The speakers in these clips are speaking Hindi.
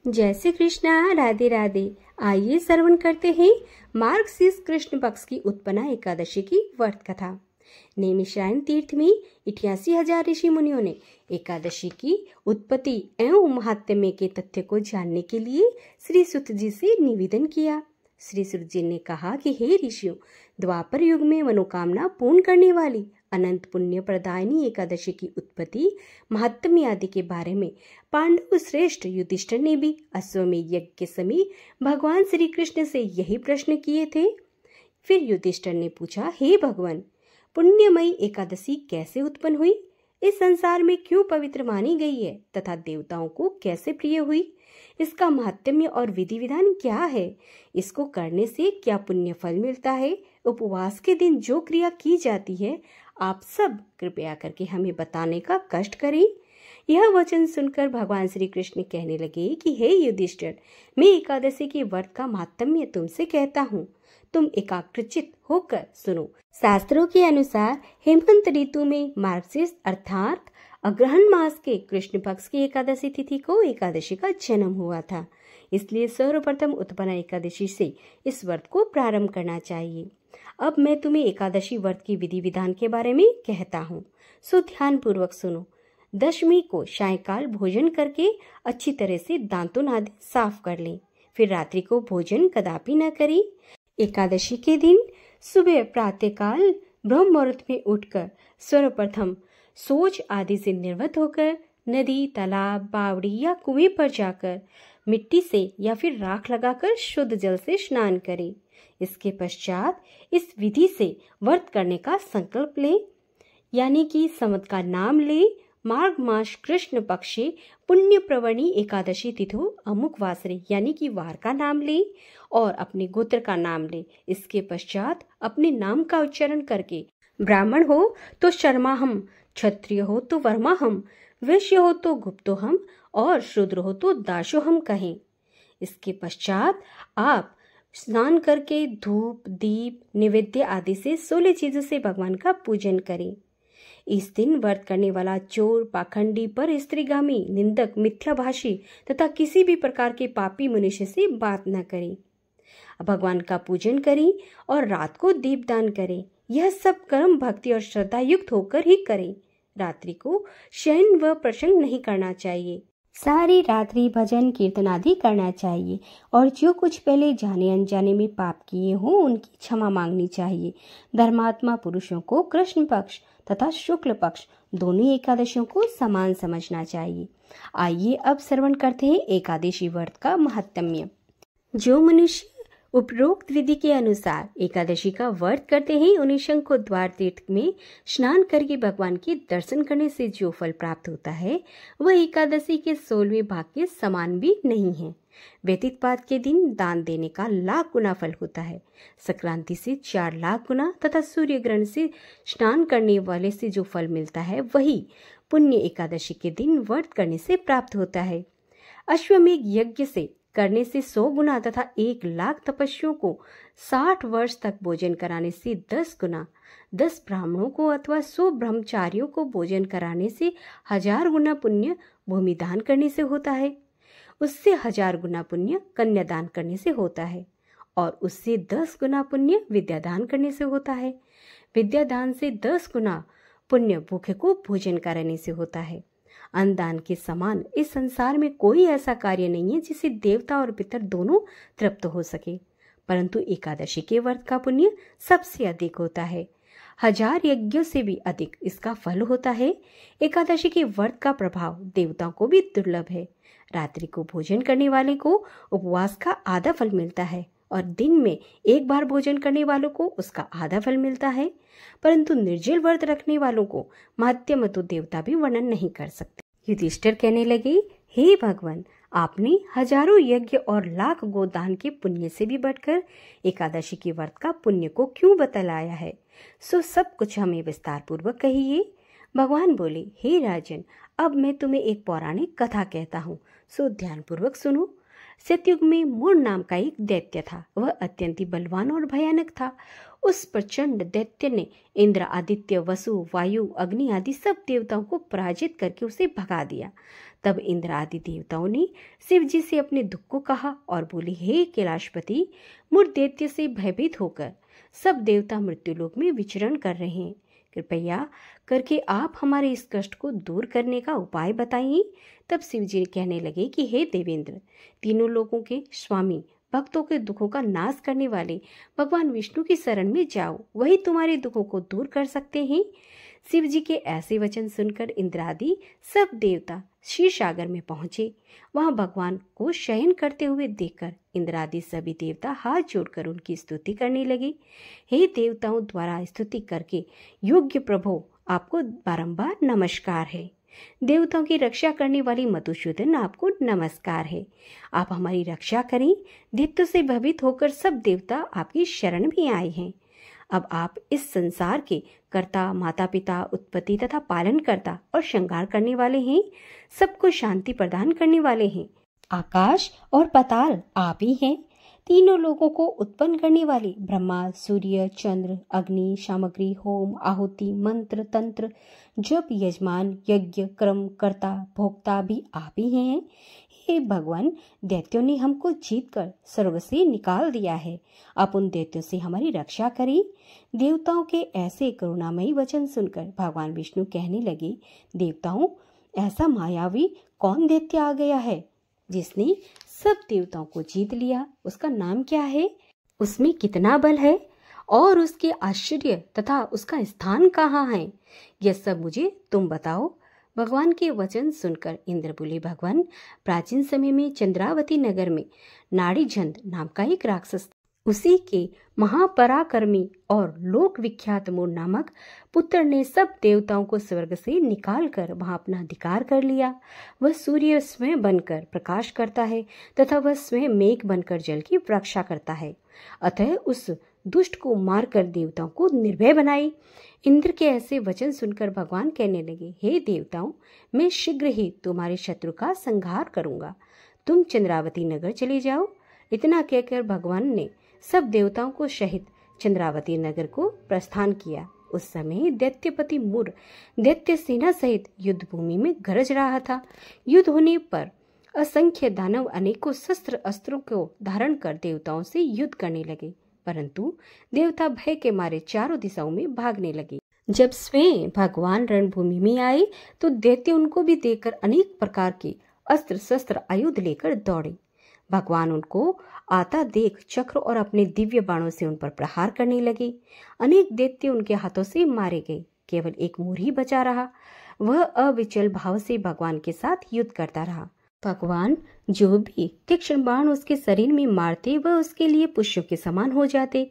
जय श्री कृष्णा, राधे राधे। आइए श्रवण करते हैं मार्गशीर्ष कृष्ण पक्ष की उत्पन्ना एकादशी की व्रत कथा। नैमिषारण्य तीर्थ में 88,000 ऋषि मुनियों ने एकादशी की उत्पत्ति एवं महात्म्य के तथ्य को जानने के लिए श्री सुत जी से निवेदन किया। श्री सुत जी ने कहा कि हे ऋषियों, द्वापर युग में मनोकामना पूर्ण करने वाली अनंत पुण्य प्रदायिनी एकादशी की उत्पत्ति, महात्म्य आदि के बारे में पांडव श्रेष्ठ युधिष्ठिर ने भी अश्वमेध यज्ञ के समय भगवान श्री कृष्ण से यही प्रश्न किए थे। फिर युधिष्ठिर ने पूछा, हे भगवान, पुण्यमयी एकादशी कैसे उत्पन्न हुई? इस संसार में क्यों पवित्र मानी गई है तथा देवताओं को कैसे प्रिय हुई? इसका महात्म्य और विधि विधान क्या है? इसको करने से क्या पुण्य फल मिलता है? उपवास के दिन जो क्रिया की जाती है, आप सब कृपया करके हमें बताने का कष्ट करें। यह वचन सुनकर भगवान श्री कृष्ण कहने लगे कि हे युधिष्ठिर, मैं एकादशी के व्रत का महात्म्य तुमसे कहता हूँ, तुम एकाग्रचित होकर सुनो। शास्त्रों के अनुसार हेमंत ऋतु में मार्गशीर्ष अर्थात अग्रहण मास के कृष्ण पक्ष की एकादशी तिथि को एकादशी का जन्म हुआ था। इसलिए सर्वप्रथम उत्पन्ना एकादशी से इस व्रत को प्रारंभ करना चाहिए। अब मैं तुम्हें एकादशी व्रत की विधि विधान के बारे में कहता हूँ, सो ध्यान पूर्वक सुनो। दशमी को सायंकाल भोजन करके अच्छी तरह से दांतों आदि साफ कर लें। फिर रात्रि को भोजन कदापि न करें। एकादशी के दिन सुबह प्रातःकाल ब्रह्म मुहूर्त में उठकर सर्वप्रथम शौच आदि से निवृत्त होकर नदी, तालाब, बावड़ी या कुएं पर जाकर मिट्टी से या फिर राख लगाकर शुद्ध जल से स्नान करें। इसके पश्चात इस विधि से व्रत करने का संकल्प लें, यानी कि संवत का नाम ले। मार्ग मास कृष्ण पक्षे पुण्य प्रवणी एकादशी तिथि अमुक वासरे यानी कि वार का नाम ले और अपने गोत्र का नाम ले। इसके पश्चात अपने नाम का उच्चारण करके ब्राह्मण हो तो शर्माहम, क्षत्रिय हो तो वर्माहम, वैश्य हो तो गुप्तोहम और शूद्र हो तो दासोहम कहें। इसके पश्चात आप स्नान करके धूप, दीप, नैवेद्य आदि से 16 चीजों से भगवान का पूजन करें। इस दिन व्रत करने वाला चोर, पाखंडी, पर स्त्रीगामी, निंदक, मिथ्याभाषी तथा किसी भी प्रकार के पापी मनुष्य से बात न करें। भगवान का पूजन करें और रात को दीपदान करें। यह सब कर्म भक्ति और श्रद्धा युक्त होकर ही करें। रात्रि को शयन व प्रसंग नहीं करना चाहिए। सारी रात्रि भजन कीर्तन आदि करना चाहिए और जो कुछ पहले जाने अनजाने में पाप किए हों उनकी क्षमा मांगनी चाहिए। धर्मात्मा पुरुषों को कृष्ण पक्ष तथा शुक्ल पक्ष दोनों एकादशियों को समान समझना चाहिए। आइए अब श्रवण करते हैं एकादशी व्रत का महात्म्य। जो मनुष्य उपरोक्त विधि के अनुसार एकादशी का व्रत करते हैं, उन्हें शंख द्वार तीर्थ में स्नान करके भगवान के दर्शन करने से जो फल प्राप्त होता है वह एकादशी के 16वें भाग के समान भी नहीं है। व्यतीत पाद के दिन दान देने का 1,00,000 गुना फल होता है। संक्रांति से 4,00,000 गुना तथा सूर्य ग्रहण से स्नान करने वाले से जो फल मिलता है वही पुण्य एकादशी के दिन व्रत करने से प्राप्त होता है। अश्वमेध यज्ञ से करने से 100 गुना तथा 1,00,000 तपस्वियों को 60 वर्ष तक भोजन कराने से 10 गुना, 10 ब्राह्मणों को अथवा 100 ब्रह्मचारियों को भोजन कराने से 1000 गुना पुण्य भूमि दान करने से होता है। उससे 1000 गुना पुण्य कन्यादान करने से होता है और उससे 10 गुना पुण्य विद्यादान करने से होता है। विद्यादान से 10 गुना पुण्य भूखे को भोजन कराने से होता है। अन्नदान के समान इस संसार में कोई ऐसा कार्य नहीं है जिसे देवता और पितर दोनों तृप्त हो सके, परंतु एकादशी के व्रत का पुण्य सबसे अधिक होता है। 1000 यज्ञों से भी अधिक इसका फल होता है। एकादशी के व्रत का प्रभाव देवताओं को भी दुर्लभ है। रात्रि को भोजन करने वाले को उपवास का आधा फल मिलता है और दिन में एक बार भोजन करने वालों को उसका आधा फल मिलता है, परंतु निर्जल व्रत रखने वालों को महात्म्य तो देवता भी वर्णन नहीं कर सकते। युधिष्ठिर कहने लगे, हे भगवान, आपने हजारों यज्ञ और 1,00,000 गोदान के पुण्य से भी बढ़कर एकादशी के व्रत का पुण्य को क्यों बतलाया है? सो सब कुछ हमें विस्तार पूर्वक कहिए। भगवान बोले, हे राजन, अब मैं तुम्हें एक पौराणिक कथा कहता हूँ, सो ध्यान पूर्वक सुनो। सतयुग में मूर नाम का एक दैत्य था। वह अत्यंत बलवान और भयानक था। उस प्रचंड दैत्य ने इंद्र, आदित्य, वसु, वायु, अग्नि आदि सब देवताओं को पराजित करके उसे भगा दिया। तब इंद्र आदि देवताओं ने शिव जी से अपने दुख को कहा और बोले, हे कैलाशपति, मूर्ख दैत्य से भयभीत होकर सब देवता मृत्युलोक में विचरण कर रहे हैं। कृपया करके आप हमारे इस कष्ट को दूर करने का उपाय बताइए। तब शिव जी कहने लगे कि हे देवेंद्र, तीनों लोगों के स्वामी, भक्तों के दुखों का नाश करने वाले भगवान विष्णु की शरण में जाओ, वही तुम्हारे दुखों को दूर कर सकते हैं। शिव जी के ऐसे वचन सुनकर इंद्रादि सब देवता क्षीर सागर में पहुंचे। वहां भगवान को शयन करते हुए देखकर इंद्रादि सभी देवता हाथ जोड़कर उनकी स्तुति करने लगे। हे देवताओं द्वारा स्तुति करके योग्य प्रभु, आपको बारंबार नमस्कार है। देवताओं की रक्षा करने वाली मधुसूदन, आपको नमस्कार है। आप हमारी रक्षा करें। दैत्यों से भयभीत होकर सब देवता आपकी शरण में आए हैं। अब आप इस संसार के कर्ता, माता पिता, उत्पत्ति तथा पालन करता और श्रृंगार करने वाले हैं। सबको शांति प्रदान करने वाले हैं। आकाश और पाताल आप ही हैं। तीनों लोगों को उत्पन्न करने वाले ब्रह्मा, सूर्य, चंद्र, अग्नि, सामग्री, होम, आहुति, मंत्र, तंत्र, जप, यजमान, यज्ञ, क्रम, कर्ता, भोक्ता भी आप ही हैं। हे भगवान, दैत्यों ने हमको जीतकर स्वर्ग से निकाल दिया है। आप उन दैत्यों से हमारी रक्षा करें। देवताओं के ऐसे करुणामयी वचन सुनकर भगवान विष्णु कहने लगे, देवताओं, ऐसा मायावी कौन दैत्य आ गया है जिसने सब देवताओं को जीत लिया? उसका नाम क्या है? उसमें कितना बल है और उसके आश्चर्य तथा उसका स्थान कहाँ है? यह सब मुझे तुम बताओ। भगवान के वचन सुनकर इंद्र बोले, भगवान, प्राचीन समय में चंद्रावती नगर में नाड़ीझंड नाम का एक राक्षस था। उसी के महापराक्रमी और लोक विख्यात मोर नामक पुत्र ने सब देवताओं को स्वर्ग से निकालकर वहां अपना अधिकार कर लिया। वह सूर्य स्वयं बनकर प्रकाश करता है तथा वह स्वयं मेघ बनकर जल की रक्षा करता है। अतः उस दुष्ट को मारकर देवताओं को निर्भय बनाई। इंद्र के ऐसे वचन सुनकर भगवान कहने लगे, हे देवताओं, मैं शीघ्र ही तुम्हारे शत्रु का संहार करूंगा। तुम चंद्रावती नगर चले जाओ। इतना कहकर भगवान ने सब देवताओं को सहित चंद्रावती नगर को प्रस्थान किया। उस समय दैत्यपति मुर दैत्य सेना सहित युद्ध भूमि में गरज रहा था। युद्ध होने पर असंख्य दानव अनेकों शस्त्र अस्त्रों को धारण कर देवताओं से युद्ध करने लगे, परंतु देवता भय के मारे चारों दिशाओं में भागने लगे। जब स्वयं भगवान रणभूमि में आए तो दैत्य उनको भी देखकर अनेक प्रकार के अस्त्र शस्त्र आयुध लेकर दौड़े। भगवान उनको आता देख चक्र और अपने दिव्य बाणों से उन पर प्रहार करने लगे। अनेक दैत्य उनके हाथों से मारे गए। केवल एक मोर ही बचा रहा। वह अविचल भाव से भगवान के साथ युद्ध करता रहा। भगवान जो भी तीक्ष्ण बाण उसके शरीर में मारते वह उसके लिए पुष्यों के समान हो जाते।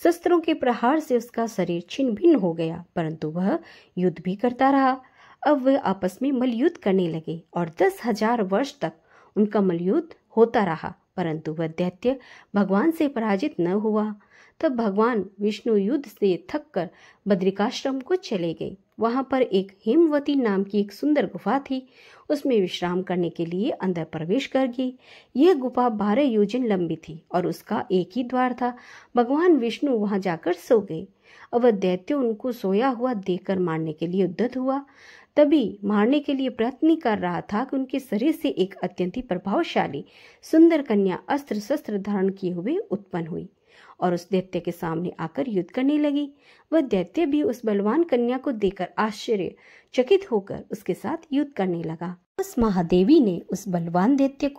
शस्त्रों के प्रहार से उसका शरीर छिन्न भिन्न हो गया, परंतु वह युद्ध भी करता रहा। अब वह आपस में मल्लयुद्ध करने लगे और 10,000 वर्ष तक उनका मल्लयुद्ध होता रहा, परंतु वह दैत्य भगवान से पराजित न हुआ। तब भगवान विष्णु युद्ध से थककर बद्रिकाश्रम को चले गए। वहां पर एक हेमवती नाम की एक सुंदर गुफा थी। उसमें विश्राम करने के लिए अंदर प्रवेश कर गए। यह गुफा 12 योजन लंबी थी और उसका एक ही द्वार था। भगवान विष्णु वहां जाकर सो गए। अब वह दैत्य उनको सोया हुआ देखकर मारने के लिए उद्यत हुआ। तभी मारने के लिए प्रयत्न कर रहा था कि उनके शरीर से एक अत्यंत प्रभावशाली सुंदर कन्या अस्त्र शस्त्र धारण किए हुए उत्पन्न हुई और उस दैत्य के सामने आकर युद्ध करने लगी। वह दैत्य भी उस बलवान कन्या को देखकर आश्चर्यचकित होकर उसके साथ युद्ध करने लगा। उस महादेवी ने उस बलवान दैत्य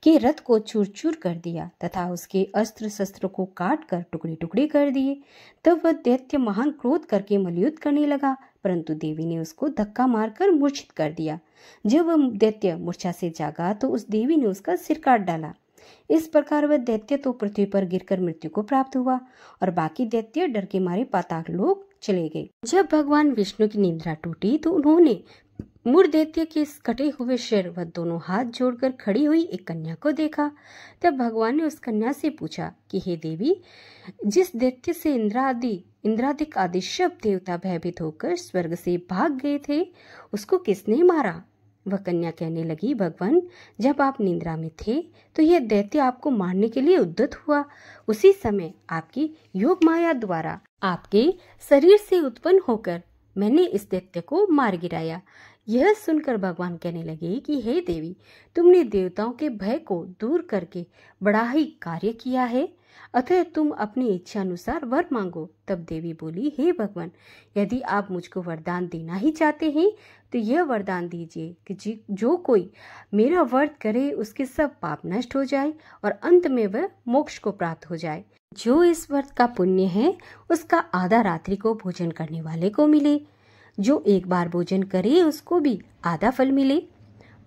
के रथ को चूर चूर कर दिया तथा उसके अस्त्र शस्त्र को काट कर टुकड़े टुकड़े कर दिए। तब वह दैत्य महान क्रोध करके मल्लयुद्ध करने लगा, परंतु देवी ने उसको धक्का मारकर मूर्छित कर दिया। जब वह दैत्य मूर्छा से जागा तो उस देवी ने उसका सिर काट डाला। इस प्रकार वह दैत्य तो पृथ्वी पर गिरकर मृत्यु को प्राप्त हुआ और बाकी दैत्य डर के मारे पाताल लोक चले गए। जब भगवान विष्णु की निद्रा टूटी तो उन्होंने मूर दैत्य के कटे हुए सिर व दोनों हाथ जोड़कर खड़ी हुई एक कन्या को देखा। तब भगवान ने उस कन्या से पूछा कि हे देवी, जिस दैत्य से इंद्रादिक आदि सब देवता भयभीत होकर स्वर्ग से भाग गए थे, उसको किसने मारा? वह कन्या कहने लगी, भगवान, जब आप निद्रा में थे तो यह दैत्य आपको मारने के लिए उद्यत हुआ। उसी समय आपकी योग माया द्वारा आपके शरीर से उत्पन्न होकर मैंने इस दैत्य को मार गिराया। यह सुनकर भगवान कहने लगे कि हे देवी, तुमने देवताओं के भय को दूर करके बड़ा ही कार्य किया है, अतः तुम अपनी इच्छा अनुसार वर मांगो। तब देवी बोली, हे भगवान, यदि आप मुझको वरदान देना ही चाहते हैं तो यह वरदान दीजिए कि जो कोई मेरा व्रत करे उसके सब पाप नष्ट हो जाए और अंत में वह मोक्ष को प्राप्त हो जाए। जो इस व्रत का पुण्य है उसका आधा रात्रि को भोजन करने वाले को मिले, जो एक बार भोजन करे उसको भी आधा फल मिले।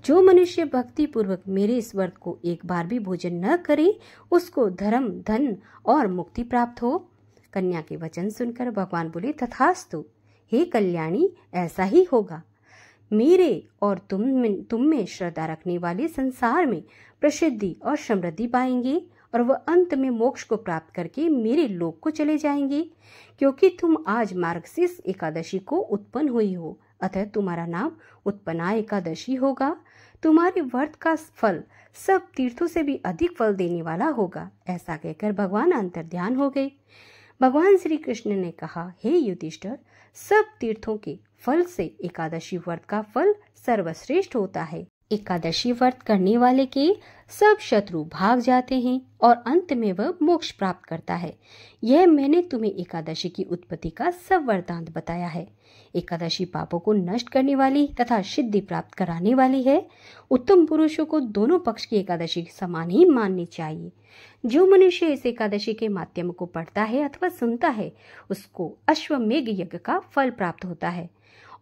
जो मनुष्य भक्ति पूर्वक मेरे इस व्रत को एक बार भी भोजन न करे उसको धर्म, धन और मुक्ति प्राप्त हो। कन्या के वचन सुनकर भगवान बोले, तथास्तु, हे कल्याणी, ऐसा ही होगा। मेरे और तुम में श्रद्धा रखने वाले संसार में प्रसिद्धि और समृद्धि पाएंगे और वह अंत में मोक्ष को प्राप्त करके मेरे लोक को चले जाएंगे। क्योंकि तुम आज मार्गशीर्ष एकादशी को उत्पन्न हुई हो, अतः तुम्हारा नाम उत्पन्ना एकादशी होगा। तुम्हारे व्रत का फल सब तीर्थों से भी अधिक फल देने वाला होगा। ऐसा कहकर भगवान अंतर्ध्यान हो गए। भगवान श्री कृष्ण ने कहा, हे युधिष्ठिर, सब तीर्थों के फल से एकादशी व्रत का फल सर्वश्रेष्ठ होता है। एकादशी व्रत करने वाले के सब शत्रु भाग जाते हैं और अंत में वह मोक्ष प्राप्त करता है। यह मैंने तुम्हें एकादशी की उत्पत्ति का सब वृत्तांत बताया है। एकादशी पापों को नष्ट करने वाली तथा सिद्धि प्राप्त कराने वाली है। उत्तम पुरुषों को दोनों पक्ष की एकादशी समान ही माननी चाहिए। जो मनुष्य इस एकादशी के माध्यम को पढ़ता है अथवा सुनता है उसको अश्वमेघ यज्ञ का फल प्राप्त होता है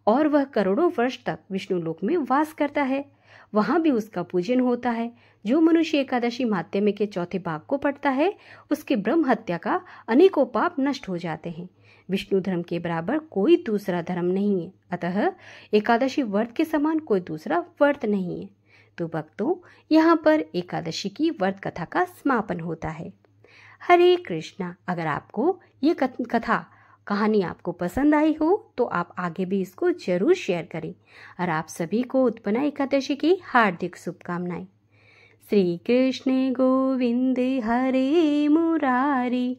और वह करोड़ों वर्ष तक विष्णु लोक में वास करता है, वहां भी उसका पूजन होता है। जो मनुष्य एकादशी माध्यम के चौथे भाग को पढ़ता है उसके ब्रह्म हत्या का अनेकों पाप नष्ट हो जाते हैं। विष्णु धर्म के बराबर कोई दूसरा धर्म नहीं है, अतः एकादशी व्रत के समान कोई दूसरा व्रत नहीं है। तो भक्तों, यहाँ पर एकादशी की व्रत कथा का समापन होता है। हरे कृष्णा। अगर आपको ये कहानी आपको पसंद आई हो तो आप आगे भी इसको जरूर शेयर करें और आप सभी को उत्पन्ना एकादशी की हार्दिक शुभकामनाएं। श्री कृष्ण गोविंद हरे मुरारी,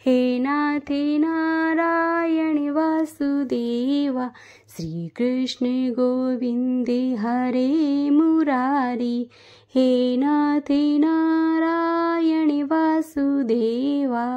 हे नाथ नारायण वासुदेवा। श्री कृष्ण गोविंद हरे मुरारी, हे नाथ नारायण वासुदेवा।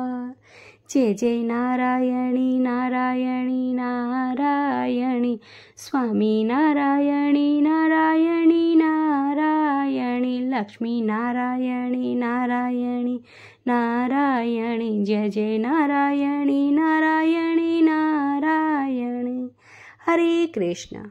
जय जय नारायणी नारायणी नारायणी, स्वामी नारायणी नारायणी नारायणी, लक्ष्मी नारायणी नारायणी नारायणी। जय जय नारायणी नारायणी नारायणी। हरे कृष्ण।